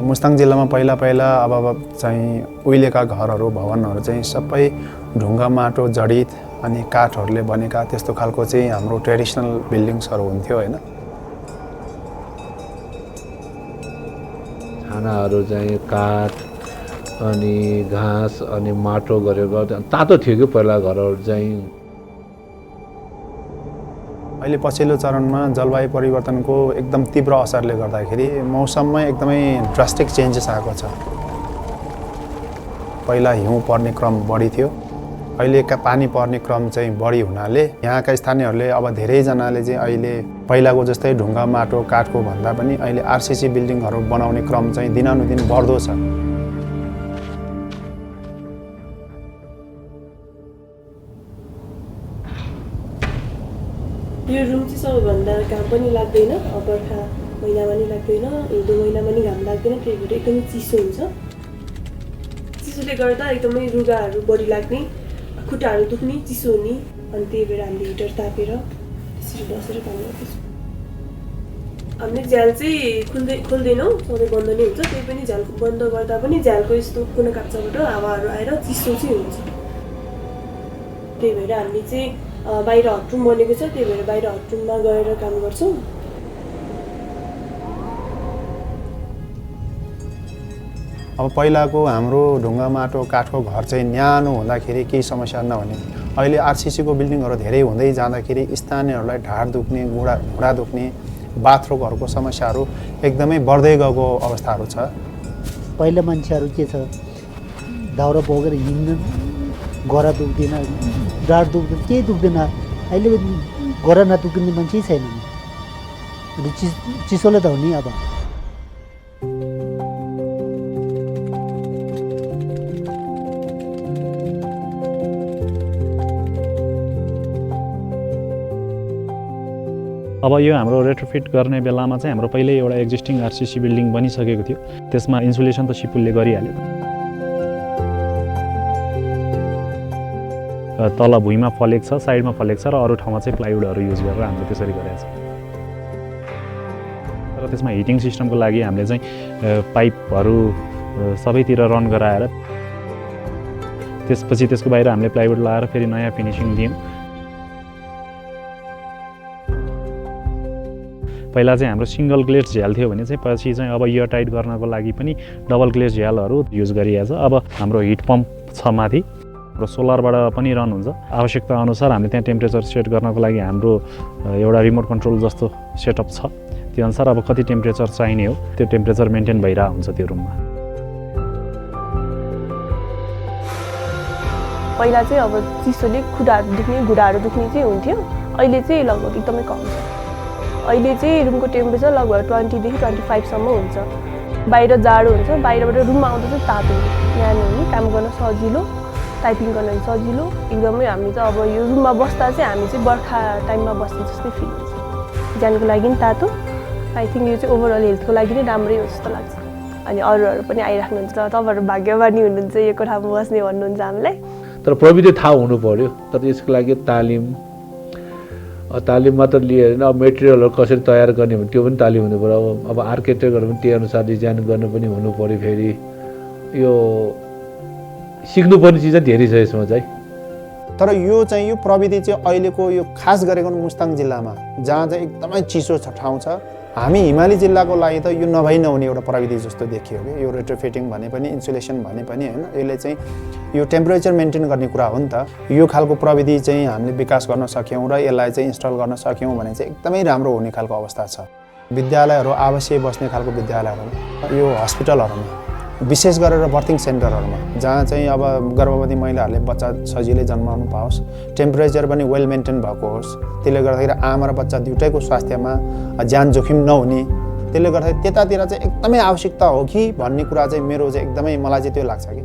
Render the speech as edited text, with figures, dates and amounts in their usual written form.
मुस्ताङ जिल्लामा पहिला अब चाहिँ उहिलेका घरहरू भवनहरू चाहिँ सबै ढुङ्गा माटो जडित अनि काठहरूले बनेका त्यस्तो खालको चाहिँ हाम्रो ट्रेडिसनल बिल्डिङ्सहरू हुन्थ्यो हैन। छानाहरू चाहिँ काठ अनि घाँस अनि माटो गरेको तातो थियो कि पहिला घरहरू चाहिँ। अहिले पछिल्लो चरणमा जलवायु परिवर्तनको एकदम तीव्र असरले गर्दाखेरि मौसममा एकदमै ड्रास्टिक चेन्जेस आएको छ। पहिला हिउँ पर्ने क्रम बढी थियो, अहिले पानी पर्ने क्रम चाहिँ बढी हुनाले यहाँका स्थानीयहरूले अब धेरैजनाले चाहिँ अहिले पहिलाको जस्तै ढुङ्गा माटो काठको भन्दा पनि अहिले आरसीसी बिल्डिङहरू बनाउने क्रम चाहिँ दिनानुदिन बढ्दो छ। यो रुम चाहिँ सबैभन्दा घाम पनि लाग्दैन, बर्खा महिनामा नि लाग्दैन, हिउँदो महिनामा नि घाम लाग्दैन, त्यही भएर एकदमै चिसो हुन्छ। चिसोले गर्दा एकदमै रुगाहरू बढी लाग्ने, खुट्टाहरू दुख्ने, चिसो हुने, अनि त्यही भएर हामीले हिटर तापेर त्यसरी बसेर काम गर्दैछौँ। हामीले झ्याल चाहिँ खोल्दैनौँ, सधैँ बन्द नै हुन्छ। त्यही पनि झ्याल बन्द गर्दा पनि झ्यालको यस्तो कुना काप्चाबाट हावाहरू आएर चिसो चाहिँ हुन्छ। त्यही भएर हामीले चाहिँ बाहिर हटरुम बनेको छ, त्यही भएर बाहिर हटरुममा गएर काम गर्छौँ। अब पहिलाको हाम्रो ढुङ्गा माटो काठको घर चाहिँ न्यानो हुँदाखेरि केही समस्या नहुने, अहिले आरसीसीको बिल्डिङहरू धेरै हुँदै जाँदाखेरि स्थानीयहरूलाई ढाड दुख्ने, घुँडा दुख्ने, बाथरुमहरूको समस्याहरू एकदमै बढ्दै गएको अवस्थाहरू छ। पहिला मान्छेहरू के छ, दाउरा बोकेर हिँड्न, गरा दुख्दैन, ढाड दुख्दैन, केही दुख्दैन। अहिले गरा नदुख्ने मान्छे छैन। चिसोले त हुने। अब यो हाम्रो रेट्रोफिट गर्ने बेलामा चाहिँ हाम्रो पहिल्यै एउटा एक्जिस्टिङ आरसीसी बिल्डिङ बनिसकेको थियो, त्यसमा इन्सुलेसन त सिपुलले गरिहाल्यो। तल भुइँमा फलेक छ, साइडमा फलेक छ र अरू ठाउँमा चाहिँ प्लाइवुडहरू युज गरेर हामीले त्यसरी गरेका छौँ। र त्यसमा हिटिङ सिस्टमको लागि हामीले चाहिँ पाइपहरू सबैतिर रन गराएर त्यसपछि त्यसको बाहिर हामीले प्लाइवुड लगाएर फेरि नयाँ फिनिसिङ दियौँ। पहिला चाहिँ हाम्रो सिङ्गल ग्लेज झ्याल थियो भने चाहिँ पछि चाहिँ अब एयर टाइट गर्नको लागि पनि डबल ग्लेज झ्यालहरू युज गरिएको छ। अब हाम्रो हिट पम्प छ माथि र सोलरबाट पनि रन हुन्छ। आवश्यकता अनुसार हामीले त्यहाँ टेम्परेचर सेट गर्नको लागि हाम्रो एउटा रिमोट कन्ट्रोल जस्तो सेटअप छ। त्यो अनुसार अब कति टेम्परेचर चाहिने हो त्यो टेम्परेचर मेन्टेन भइरहेको हुन्छ त्यो रुममा। पहिला चाहिँ अब चिसोले खुट्टाहरू दुख्ने, घुँडाहरू दुख्ने चाहिँ हुन्थ्यो, अहिले चाहिँ लगभग एकदमै कम छ। अहिले चाहिँ रुमको टेम्परेचर लगभग 20 देखि 25 सम्म हुन्छ। बाहिर जाडो हुन्छ, बाहिरबाट रुममा आउँदा चाहिँ तातो हुन्छ, न्यानो हुने, काम गर्न सजिलो, टाइपिङ गर्न सजिलो एकदमै। हामी त अब यो रुममा बस्दा चाहिँ हामी चाहिँ बर्खा टाइममा बस्ने जस्तै फिल हुन्छ। ज्यानको लागि नि तातो, आई थिङ्क यो चाहिँ ओभरअल हेल्थको लागि नै राम्रै हो जस्तो लाग्छ। अनि अरूहरू पनि आइराख्नुहुन्छ, तपाईँहरू भाग्यमानी हुनुहुन्छ यो कोठामा बस्ने भन्नुहुन्छ हामीलाई। तर प्रविधि थाहा हुनु पर्यो, तर यसको लागि तालिम मात्र लिएर अब मेटेरियलहरू कसरी तयार गर्ने भने त्यो पनि तालिम हुनु पऱ्यो। अब आर्किटेक्टहरू पनि त्यही अनुसार डिजाइन गर्नु पनि हुनु पऱ्यो। फेरि यो सिक्नुपर्ने चिज धेरै छ यसमा चाहिँ। तर यो चाहिँ यो प्रविधि चाहिँ अहिलेको यो खास गरेको मुस्ताङ जिल्लामा जहाँ चाहिँ एकदमै चिसो ठाउँ छ, हामी हिमाली जिल्लाको लागि त यो नभई नहुने एउटा प्रविधि जस्तो देखियो कि यो रेट्रोफिटिङ भने पनि इन्सुलेसन भने पनि हैन। यसले चाहिँ यो टेम्परेचर मेन्टेन गर्ने कुरा हो नि त। यो खालको प्रविधि चाहिँ हामीले विकास गर्न सक्यौँ र यसलाई चाहिँ इन्स्टल गर्न सक्यौँ भने चाहिँ एकदमै राम्रो हुने खालको अवस्था छ। विद्यालयहरू आवश्यक बस्ने खालको विद्यालयहरू, यो हस्पिटलहरूमा, विशेष गरेर बर्थिङ सेन्टरहरूमा जहाँ चाहिँ अब गर्भवती महिलाहरूले बच्चा सजिलै जन्माउनु पाओस्, टेम्परेचर पनि वेल मेन्टेन भएको होस्, त्यसले गर्दाखेरि आमा र बच्चा दुइटैको स्वास्थ्यमा ज्यान जोखिम नहुने, त्यसले गर्दाखेरि त्यतातिर चाहिँ एकदमै आवश्यकता हो कि भन्ने कुरा चाहिँ मेरो चाहिँ एकदमै मलाई चाहिँ त्यो लाग्छ कि